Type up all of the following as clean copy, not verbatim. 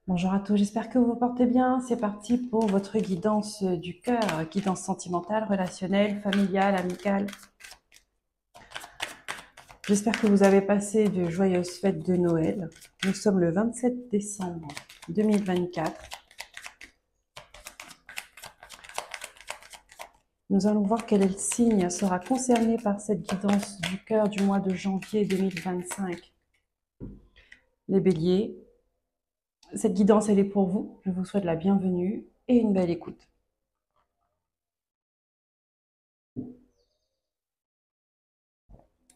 Bonjour à tous, j'espère que vous vous portez bien. C'est parti pour votre guidance du cœur, guidance sentimentale, relationnelle, familiale, amicale. J'espère que vous avez passé de joyeuses fêtes de Noël. Nous sommes le 27 décembre 2024. Nous allons voir quel signe sera concerné par cette guidance du cœur du mois de janvier 2025. Les béliers, cette guidance elle est pour vous. Je vous souhaite la bienvenue et une belle écoute.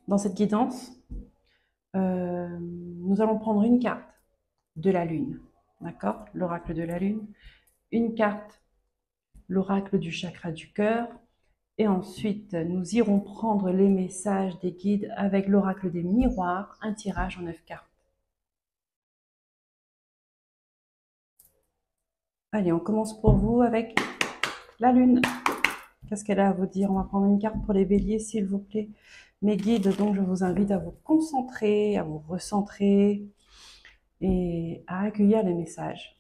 Dans cette guidance, nous allons prendre une carte de la lune, d'accord? L'oracle de la lune, une carte, l'oracle du chakra du cœur, et ensuite nous irons prendre les messages des guides avec l'oracle des miroirs, un tirage en 9 cartes. Allez, on commence pour vous avec la lune. Qu'est-ce qu'elle a à vous dire? On va prendre une carte pour les béliers, s'il vous plaît. Mes guides, donc je vous invite à vous concentrer, à vous recentrer et à accueillir les messages.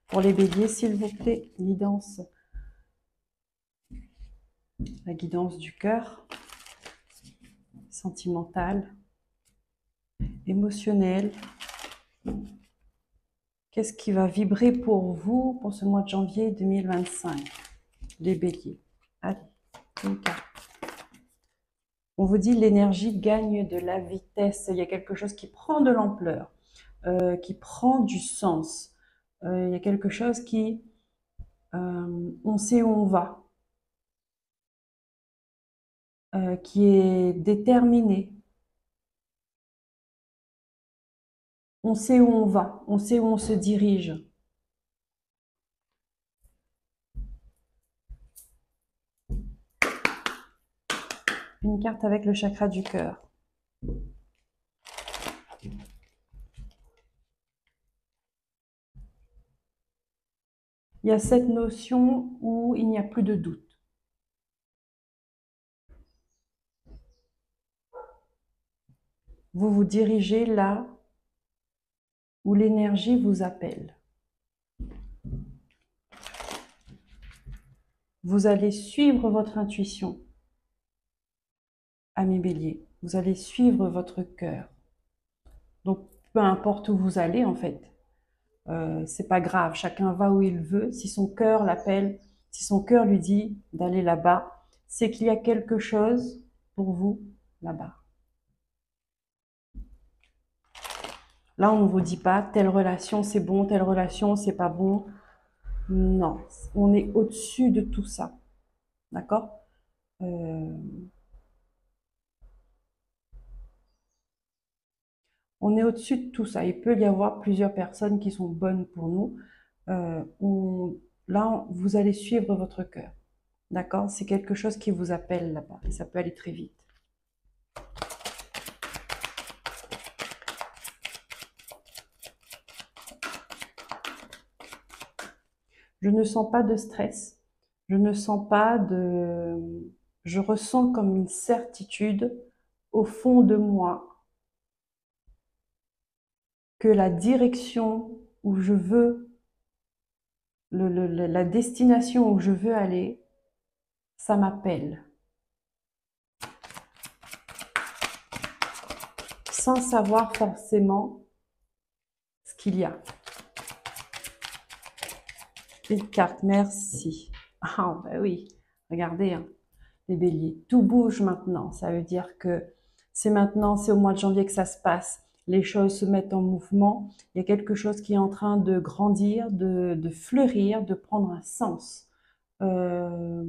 Pour les béliers, s'il vous plaît, guidance. La guidance du cœur, sentimentale, émotionnelle. Qu'est-ce qui va vibrer pour vous pour ce mois de janvier 2025? Les béliers. Allez, une carte. On vous dit l'énergie gagne de la vitesse. Il y a quelque chose qui prend de l'ampleur, qui prend du sens. Il y a quelque chose qui... on sait où on va, qui est déterminé. On sait où on va, on sait où on se dirige. Une carte avec le chakra du cœur. Il y a cette notion où il n'y a plus de doute. Vous vous dirigez là où l'énergie vous appelle. Vous allez suivre votre intuition, amis béliers. Vous allez suivre votre cœur. Donc, peu importe où vous allez, en fait, c'est pas grave. Chacun va où il veut. Si son cœur l'appelle, si son cœur lui dit d'aller là-bas, c'est qu'il y a quelque chose pour vous là-bas. Là, on ne vous dit pas telle relation c'est bon, telle relation c'est pas bon. Non, on est au-dessus de tout ça. D'accord? On est au-dessus de tout ça. Il peut y avoir plusieurs personnes qui sont bonnes pour nous. Là, vous allez suivre votre cœur. D'accord? C'est quelque chose qui vous appelle là-bas. Et ça peut aller très vite. Je ne sens pas de stress. Je ne sens pas de... Je ressens comme une certitude au fond de moi que la direction où je veux, la destination où je veux aller, ça m'appelle. Sans savoir forcément ce qu'il y a. Une carte, merci. Ah, ben oui, regardez, hein, les béliers, tout bouge maintenant. Ça veut dire que c'est maintenant, c'est au mois de janvier que ça se passe. Les choses se mettent en mouvement. Il y a quelque chose qui est en train de grandir, de fleurir, de prendre un sens. De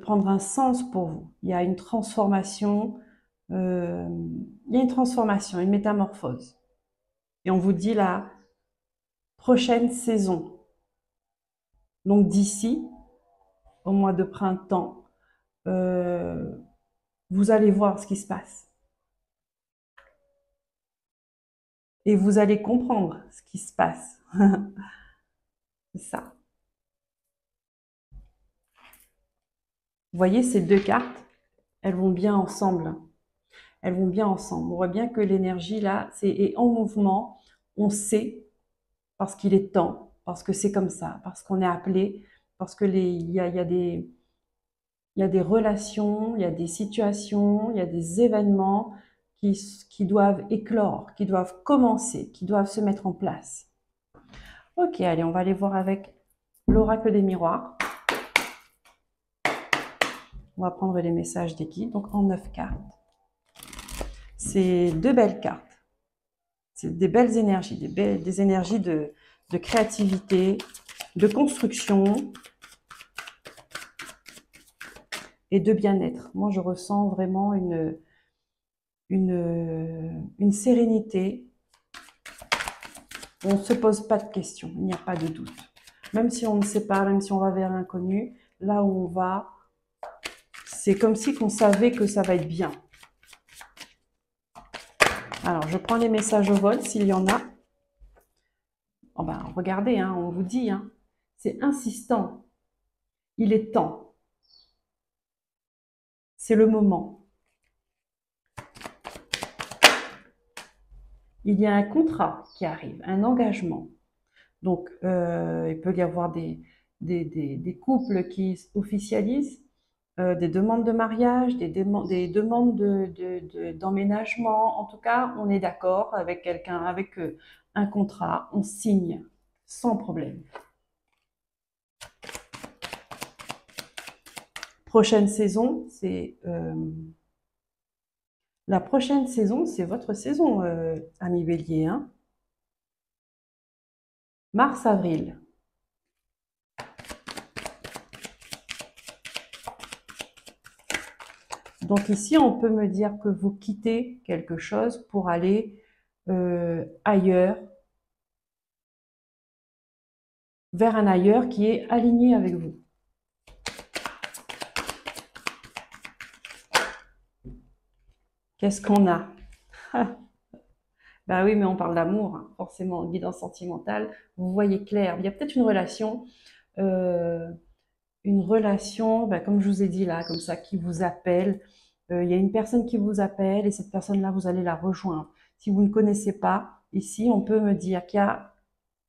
prendre un sens pour vous. Il y a une transformation, une métamorphose. Et on vous dit la prochaine saison. Donc d'ici au mois de printemps, vous allez voir ce qui se passe. Et vous allez comprendre ce qui se passe. C'est ça. Vous voyez ces deux cartes, elles vont bien ensemble. elles vont bien ensemble. On voit bien que l'énergie là, est en mouvement. On sait parce qu'il est temps, parce que c'est comme ça, parce qu'on est appelé, parce que il y a des relations, il y a des situations, il y a des événements qui doivent éclore, qui doivent commencer, qui doivent se mettre en place. Ok, allez, on va aller voir avec l'oracle des miroirs. On va prendre les messages des guides, donc en 9 cartes. C'est 2 belles cartes. C'est des belles énergies, des énergies de créativité, de construction et de bien-être. Moi, je ressens vraiment une sérénité. On ne se pose pas de questions, il n'y a pas de doute. Même si on ne sait pas, même si on va vers l'inconnu, là où on va, c'est comme si on savait que ça va être bien. Alors, je prends les messages au vol, s'il y en a. Oh ben, regardez, hein, on vous dit, hein, c'est insistant. Il est temps. C'est le moment. Il y a un contrat qui arrive, un engagement. Donc, il peut y avoir des couples qui officialisent, des demandes de mariage, des demandes d'emménagement. En tout cas, on est d'accord avec quelqu'un, avec un contrat, on signe sans problème. Prochaine saison, c'est la prochaine saison, c'est votre saison, ami Bélier, hein. Mars-avril. Donc ici, on peut me dire que vous quittez quelque chose pour aller ailleurs, vers un ailleurs qui est aligné avec vous. Qu'est-ce qu'on a? Ben oui, mais on parle d'amour, hein, forcément, guidance sentimentale. Vous voyez clair. Il y a peut-être une relation, ben, comme je vous ai dit là, comme ça, qui vous appelle. Il y a une personne qui vous appelle et cette personne-là, vous allez la rejoindre. Si vous ne connaissez pas, ici, on peut me dire qu'il y a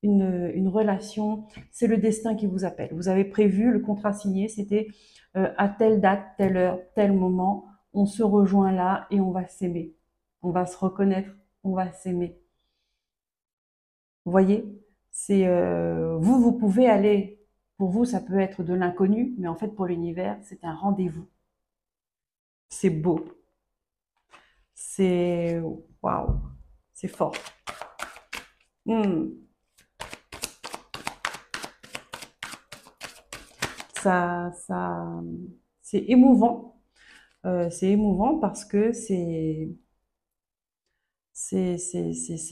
une relation, c'est le destin qui vous appelle. Vous avez prévu, le contrat signé, c'était à telle date, telle heure, tel moment, on se rejoint là et on va s'aimer. On va se reconnaître, on va s'aimer. Vous voyez, c'est vous pouvez aller, pour vous, ça peut être de l'inconnu, mais en fait, pour l'univers, c'est un rendez-vous. C'est beau. C'est waouh, c'est fort. Ça, c'est émouvant. C'est émouvant parce que c'est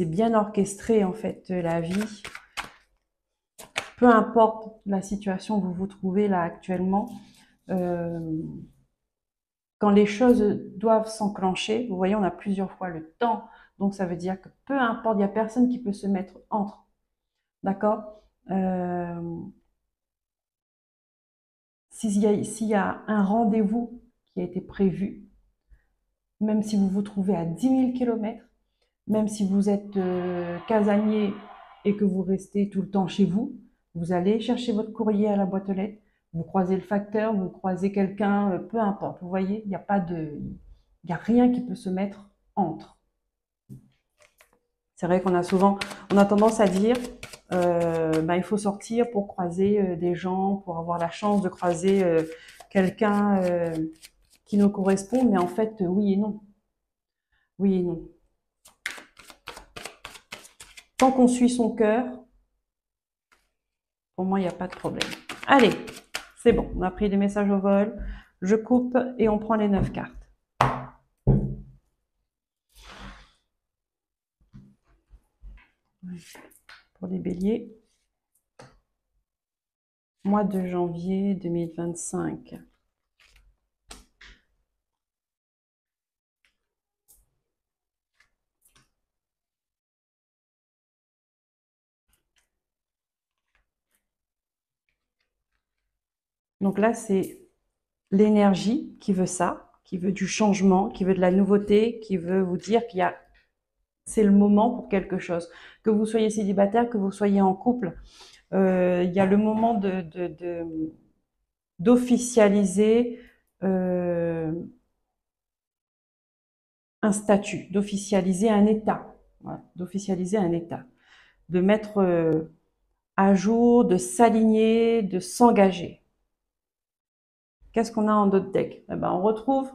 bien orchestré en fait la vie. Peu importe la situation où vous vous trouvez là actuellement, quand les choses doivent s'enclencher, vous voyez, on a plusieurs fois le temps, donc ça veut dire que peu importe, il n'y a personne qui peut se mettre entre. D'accord? S'il y a un rendez-vous qui a été prévu, même si vous vous trouvez à 10 000 km, même si vous êtes casanier et que vous restez tout le temps chez vous, vous allez chercher votre courrier à la boîte aux lettres, vous croisez le facteur, vous croisez quelqu'un, peu importe. Vous voyez, il n'y a rien qui peut se mettre entre. C'est vrai qu'on a tendance à dire, il faut sortir pour croiser des gens, pour avoir la chance de croiser quelqu'un qui nous correspond, mais en fait, oui et non. Oui et non. Tant qu'on suit son cœur, pour moi, il n'y a pas de problème. Allez, c'est bon, on a pris des messages au vol. Je coupe et on prend les 9 cartes. Pour les béliers. Mois de janvier 2025. Donc là, c'est l'énergie qui veut ça. qui veut du changement, qui veut de la nouveauté, qui veut vous dire c'est le moment pour quelque chose. Que vous soyez célibataire, que vous soyez en couple, il y a le moment d'officialiser un statut, d'officialiser un état, voilà, d'officialiser un état, de mettre à jour, de s'aligner, de s'engager. Qu'est-ce qu'on a en d'autres decks? Eh ben, on retrouve,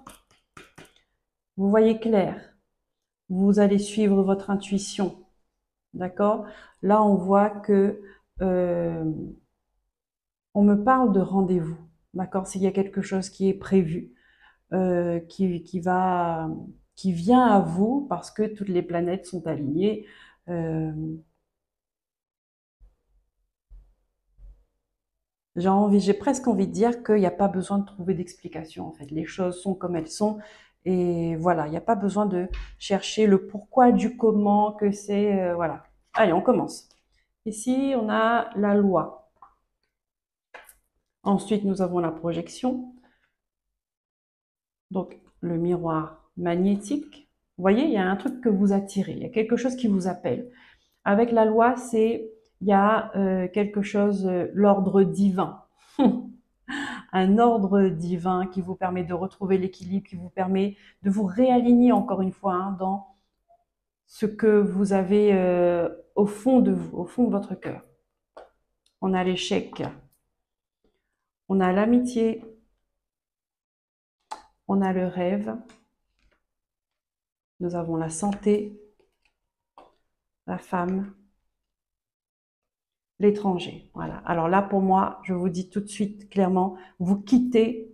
vous voyez clair, vous allez suivre votre intuition, d'accord? Là, on voit que on me parle de rendez-vous, d'accord? S'il y a quelque chose qui est prévu, qui vient à vous parce que toutes les planètes sont alignées. J'ai presque envie de dire qu'il n'y a pas besoin de trouver d'explication. En fait, les choses sont comme elles sont. Et voilà, il n'y a pas besoin de chercher le pourquoi du comment, que c'est... voilà. Allez, on commence. Ici, on a la loi. Ensuite, nous avons la projection. Donc, le miroir magnétique. Vous voyez, il y a un truc que vous attirez. Il y a quelque chose qui vous appelle. Avec la loi, il y a quelque chose, l'ordre divin. Un ordre divin qui vous permet de retrouver l'équilibre, qui vous permet de vous réaligner encore une fois hein, dans ce que vous avez au fond de vous, au fond de votre cœur. On a l'échec, on a l'amitié, on a le rêve, nous avons la santé, la femme, l'étranger. Voilà. Alors là, pour moi, je vous dis tout de suite clairement, vous quittez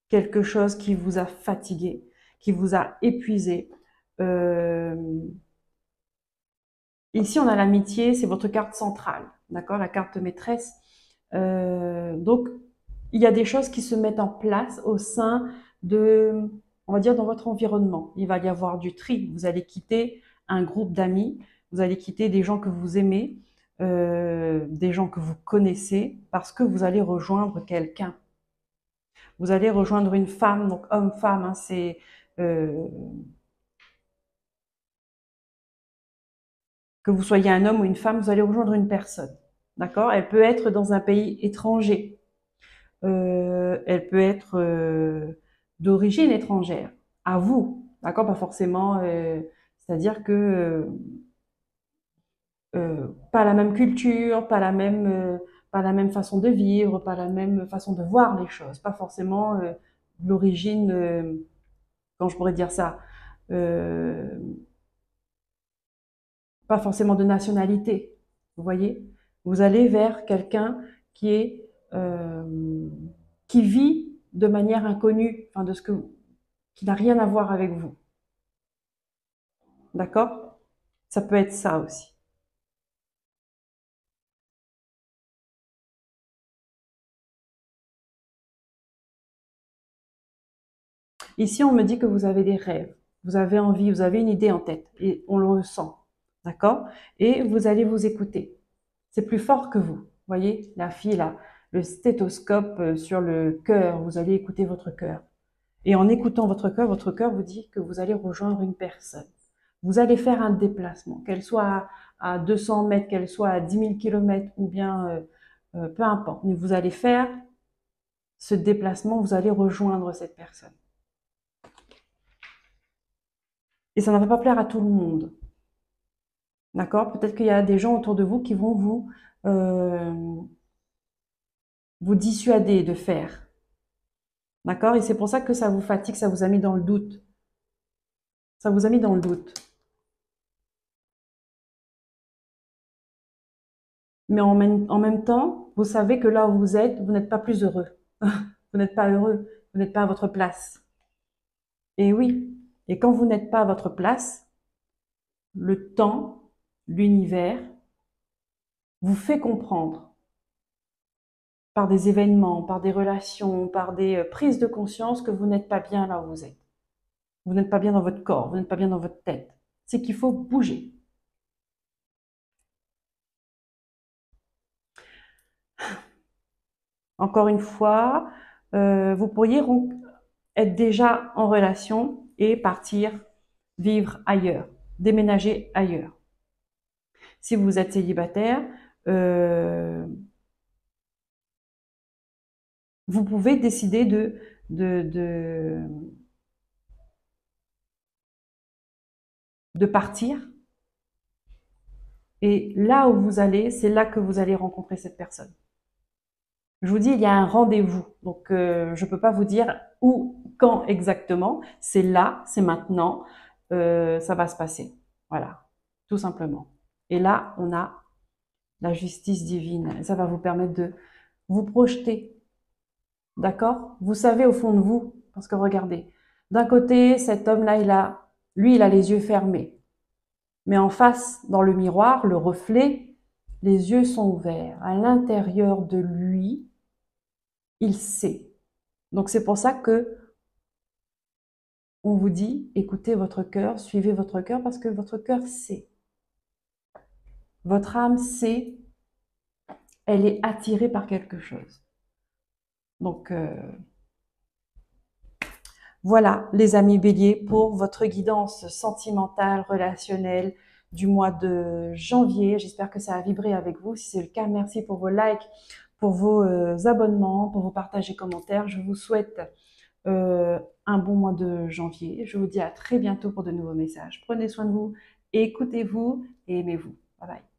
quelque chose qui vous a fatigué, qui vous a épuisé. Ici, on a l'amitié, c'est votre carte centrale, d'accord, la carte maîtresse. Donc, il y a des choses qui se mettent en place au sein de, on va dire, dans votre environnement. Il va y avoir du tri. Vous allez quitter un groupe d'amis, vous allez quitter des gens que vous aimez, des gens que vous connaissez, parce que vous allez rejoindre quelqu'un. Vous allez rejoindre une femme, donc homme-femme, hein, c'est que vous soyez un homme ou une femme, vous allez rejoindre une personne. D'accord? Elle peut être dans un pays étranger. Elle peut être d'origine étrangère. À vous. D'accord? Pas forcément. C'est-à-dire que pas la même culture, pas la même façon de vivre, pas la même façon de voir les choses. Pas forcément l'origine. Quand je pourrais dire ça. Euh, Pas forcément de nationalité. Vous voyez? Vous allez vers quelqu'un qui est qui vit de manière inconnue, enfin qui n'a rien à voir avec vous. D'accord? Ça peut être ça aussi. Ici, on me dit que vous avez des rêves, vous avez envie, vous avez une idée en tête et on le ressent. D'accord? Et vous allez vous écouter. C'est plus fort que vous. Vous voyez, la fille là, le stéthoscope sur le cœur, vous allez écouter votre cœur. Et en écoutant votre cœur vous dit que vous allez rejoindre une personne. Vous allez faire un déplacement, qu'elle soit à 200 mètres, qu'elle soit à 10 000 kilomètres ou bien peu importe. Mais vous allez faire ce déplacement, vous allez rejoindre cette personne. Et ça ne va pas plaire à tout le monde. D'accord? Peut-être qu'il y a des gens autour de vous qui vont vous dissuader de faire. D'accord? Et c'est pour ça que ça vous fatigue, ça vous a mis dans le doute. Ça vous a mis dans le doute. Mais en même temps, vous savez que là où vous êtes, vous n'êtes pas plus heureux. Vous n'êtes pas heureux, vous n'êtes pas à votre place. Et oui, et quand vous n'êtes pas à votre place, le temps, l'univers, vous fait comprendre par des événements, par des relations, par des prises de conscience que vous n'êtes pas bien là où vous êtes. Vous n'êtes pas bien dans votre corps, vous n'êtes pas bien dans votre tête. C'est qu'il faut bouger. Encore une fois, vous pourriez être déjà en relation et partir vivre ailleurs, déménager ailleurs. Si vous êtes célibataire, vous pouvez décider de partir. Et là où vous allez, c'est là que vous allez rencontrer cette personne. Je vous dis, il y a un rendez-vous. Donc, je peux pas vous dire où, quand exactement. C'est là, c'est maintenant. Ça va se passer. Voilà, tout simplement. Et là, on a la justice divine. Et ça va vous permettre de vous projeter. D'accord? Vous savez au fond de vous, parce que regardez, d'un côté, cet homme-là, lui, il a les yeux fermés. Mais en face, dans le miroir, le reflet, les yeux sont ouverts. À l'intérieur de lui, il sait. Donc c'est pour ça que on vous dit, écoutez votre cœur, suivez votre cœur, parce que votre cœur sait. Votre âme sait, elle est attirée par quelque chose. Donc voilà, les amis béliers, pour votre guidance sentimentale, relationnelle du mois de janvier. J'espère que ça a vibré avec vous. Si c'est le cas, merci pour vos likes, pour vos abonnements, pour vos partages et commentaires. Je vous souhaite un bon mois de janvier. Je vous dis à très bientôt pour de nouveaux messages. Prenez soin de vous, écoutez-vous et aimez-vous. Bye bye.